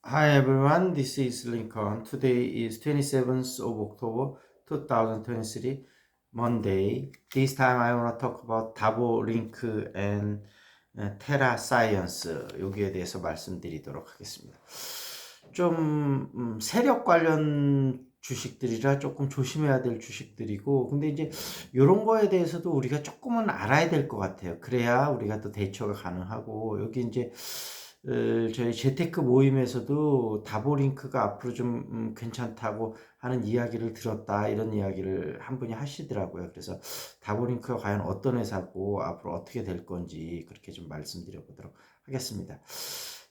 Hi everyone, this is Lincoln. Today is 27th of October 2023, Monday. This time I want to talk about Davo Link and Terra Science. 여기에 대해서 말씀드리도록 하겠습니다. 좀 세력 관련 주식들이라 조금 조심해야 될 주식들이고, 근데 이제 이런 거에 대해서도 우리가 조금은 알아야 될 것 같아요. 그래야 우리가 또 대처가 가능하고, 여기 이제 저희 재테크 모임에서도 다보링크가 앞으로 좀 괜찮다고 하는 이야기를 들었다, 이런 이야기를 한 분이 하시더라고요. 그래서 다보링크가 과연 어떤 회사고 앞으로 어떻게 될 건지 그렇게 좀 말씀드려 보도록 하겠습니다.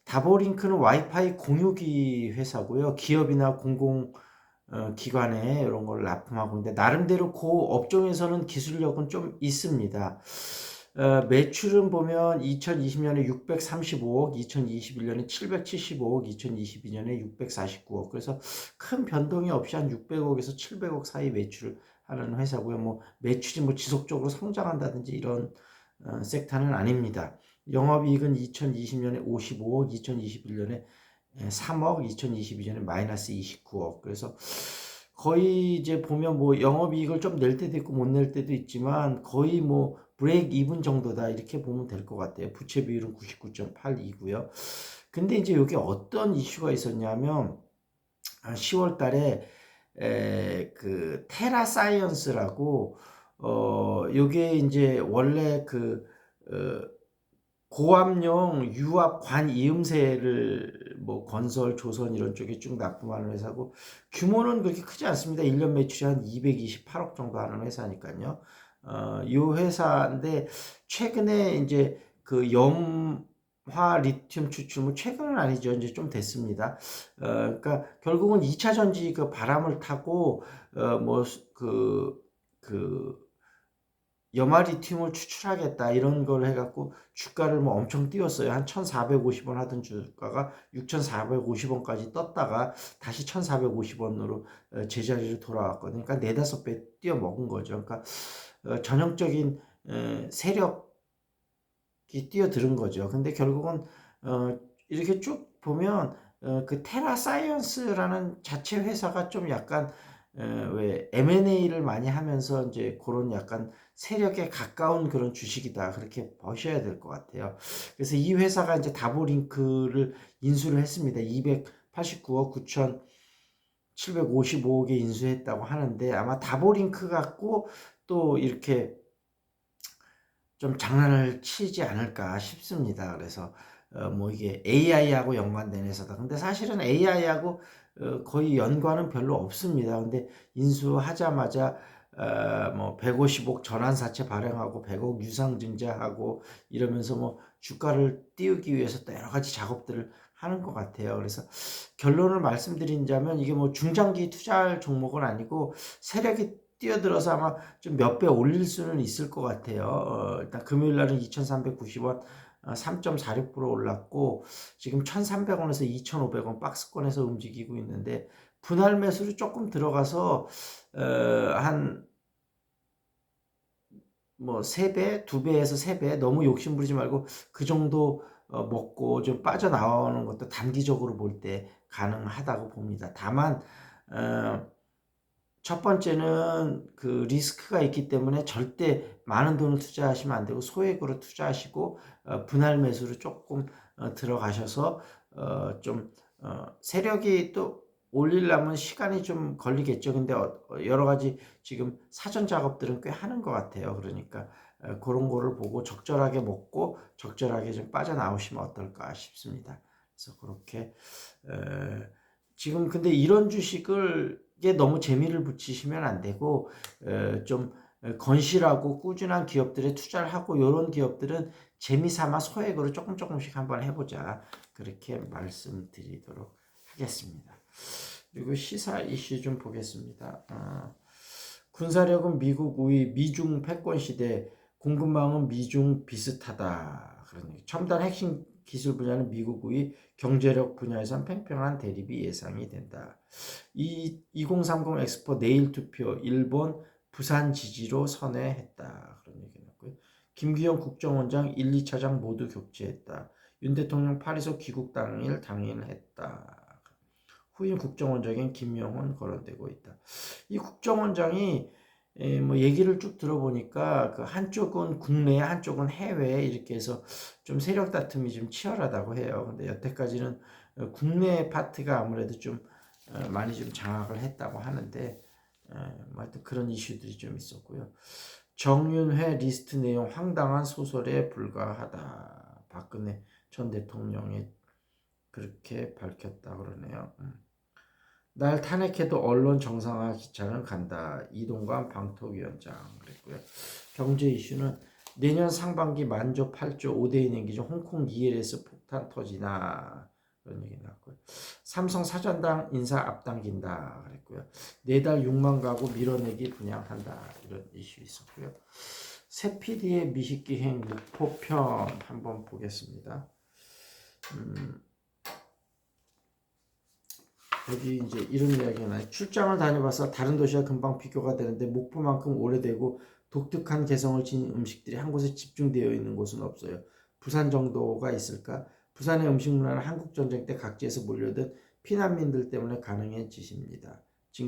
다보링크는 와이파이 공유기 회사고요. 기업이나 공공 기관에 이런 걸 납품하고 있는데, 나름대로 그 업종에서는 기술력은 좀 있습니다. 매출은 보면 2020년에 635억, 2021년에 775억, 2022년에 649억. 그래서 큰 변동이 없이 한 600억에서 700억 사이 매출을 하는 회사고요. 뭐 매출이 뭐 지속적으로 성장한다든지 이런 섹터는 아닙니다. 영업이익은 2020년에 55억, 2021년에 3억, 2022년에 마이너스 29억. 그래서 거의 이제 보면 뭐 영업이익을 좀 낼 때도 있고 못 낼 때도 있지만 거의 뭐 브레이크 이븐 정도다, 이렇게 보면 될 것 같아요. 부채 비율은 99.8이고요. 근데 이제 여기 어떤 이슈가 있었냐면 10월 달에 그 테라 사이언스라고 요게 이제 원래 고압용 유압 관이음새를 뭐 건설, 조선 이런 쪽에 쭉 납품하는 회사고, 규모는 그렇게 크지 않습니다. 1년 매출이 한 228억 정도 하는 회사니까요. 이 회사인데 최근에 이제 그 염화 리튬 추출, 뭐 최근은 아니죠. 이제 좀 됐습니다. 그러니까 결국은 2차 전지 그 바람을 타고 뭐그 염화리튬을 추출하겠다, 이런 걸 해갖고 주가를 뭐 엄청 띄웠어요. 한 1,450원 하던 주가가 6,450원까지 떴다가 다시 1,450원으로 제자리로 돌아왔거든요. 그러니까 네다섯 배 뛰어 먹은 거죠. 그러니까 전형적인 세력이 뛰어드는 거죠. 근데 결국은 이렇게 쭉 보면 그 테라 사이언스라는 자체 회사가 좀 약간 왜 M&A를 많이 하면서 이제 그런 약간 세력에 가까운 그런 주식이다, 그렇게 보셔야 될 것 같아요. 그래서 이 회사가 이제 다보링크를 인수를 했습니다. 289억 9,755억에 인수했다고 하는데, 아마 다보링크 갖고 또 이렇게 좀 장난을 치지 않을까 싶습니다. 그래서 뭐 이게 AI하고 연관된 회사다. 근데 사실은 AI하고 거의 연관은 별로 없습니다. 근데 인수하자마자 뭐 150억 전환사채 발행하고 100억 유상증자하고 이러면서 뭐 주가를 띄우기 위해서 또 여러 가지 작업들을 하는 것 같아요. 그래서 결론을 말씀드리자면 이게 뭐 중장기 투자할 종목은 아니고 세력이 뛰어들어서 아마 좀 몇 배 올릴 수는 있을 것 같아요. 일단 금요일 날은 2,390원, 3.46% 올랐고, 지금 1,300원에서 2,500원 박스권에서 움직이고 있는데, 분할 매수를 조금 들어가서 한 뭐 3배, 2배에서 3배, 너무 욕심 부리지 말고 그 정도 먹고 좀 빠져나오는 것도 단기적으로 볼 때 가능하다고 봅니다. 다만 첫 번째는 그 리스크가 있기 때문에 절대 많은 돈을 투자하시면 안 되고, 소액으로 투자하시고 분할 매수를 조금 들어가셔서 좀 세력이 또 올리려면 시간이 좀 걸리겠죠. 근데 여러 가지 지금 사전 작업들은 꽤 하는 것 같아요. 그러니까 그런 거를 보고 적절하게 먹고 적절하게 좀 빠져나오시면 어떨까 싶습니다. 그래서 그렇게 지금 근데 이런 주식을 게 너무 재미를 붙이시면 안 되고, 좀 건실하고 꾸준한 기업들에 투자를 하고, 이런 기업들은 재미삼아 소액으로 조금 조금씩 한번 해보자, 그렇게 말씀드리도록 하겠습니다. 그리고 시사 이슈 좀 보겠습니다. 군사력은 미국 우위, 미중 패권 시대, 공급망은 미중 비슷하다. 그러니 첨단 핵심 기술 분야는 미국 우위, 경제력 분야에선 팽팽한 대립이 예상이 된다. 2030 엑스포 내일 투표, 일본 부산 지지로 선회했다, 그런 얘기 나왔고요. 김기현 국정원장 1, 2차장 모두 교체했다. 윤 대통령 파리서 귀국 당일 당일했다. 후임 국정원장인 김용훈 거론되고 있다. 이 국정원장이 뭐 얘기를 쭉 들어보니까 그 한쪽은 국내, 한쪽은 해외 이렇게 해서 좀 세력 다툼이 좀 치열하다고 해요. 근데 여태까지는 국내 파트가 아무래도 좀 많이 좀 장악을 했다고 하는데 뭐 하여튼 그런 이슈들이 좀 있었고요. 정윤회 리스트 내용 황당한 소설에 불과하다. 박근혜 전 대통령이 그렇게 밝혔다 그러네요. 날 탄핵해도 언론 정상화 기차는 간다. 이동관 방통위원장 그랬고요. 경제 이슈는 내년 상반기 만조 8조 5대2 냉기죠. 홍콩 ELS 폭탄 터지나 그런 얘기 나왔고요. 삼성 사전당 인사 앞당긴다 그랬고요. 내달 6만 가구 밀어내기 분양한다 이런 이슈 있었고요. 새 PD의 미식기행 목포편 한번 보겠습니다. 여기 이제 이런 이야기가 나요. 출장을 다녀봐서 다른 도시와 금방 비교가 되는데 목포만큼 오래되고 독특한 개성을 지닌 음식들이 한 곳에 집중되어 있는 곳은 없어요. 부산 정도가 있을까? 부산의 음식 문화는 한국 전쟁 때 각지에서 몰려든 피난민들 때문에 가능해진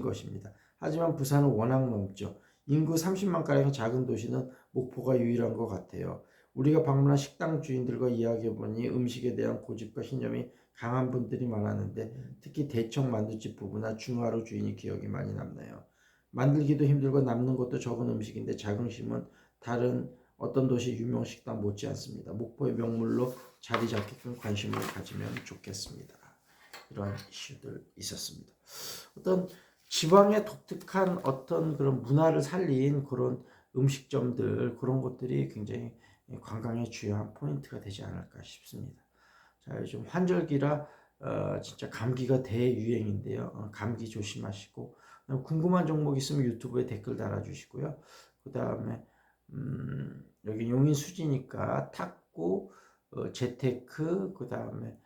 것입니다. 하지만 부산은 워낙 넓죠. 인구 30만 가량의 작은 도시는 목포가 유일한 것 같아요. 우리가 방문한 식당 주인들과 이야기해보니 음식에 대한 고집과 신념이 강한 분들이 많았는데 특히 대청 만두집 부부나 중화로 주인이 기억이 많이 남나요. 만들기도 힘들고 남는 것도 적은 음식인데 자긍심은 다른 어떤 도시 유명 식당 못지않습니다. 목포의 명물로 자리 잡게끔 관심을 가지면 좋겠습니다. 이런 이슈들 있었습니다. 어떤 지방의 독특한 어떤 그런 문화를 살린 그런 음식점들 그런 것들이 굉장히 관광의 주요한 포인트가 되지 않을까 싶습니다. 자, 요즘 환절기라 진짜 감기가 대유행인데요. 감기 조심하시고 궁금한 종목 있으면 유튜브에 댓글 달아주시고요. 그 다음에 여기 용인 수지니까 탁구, 재테크, 그 다음에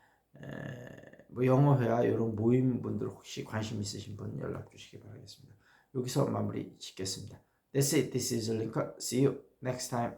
뭐 영어회화 이런 모임분들 혹시 관심 있으신 분 연락 주시기 바라겠습니다. 여기서 마무리 짓겠습니다. That's it. This is Lincoln. See you next time.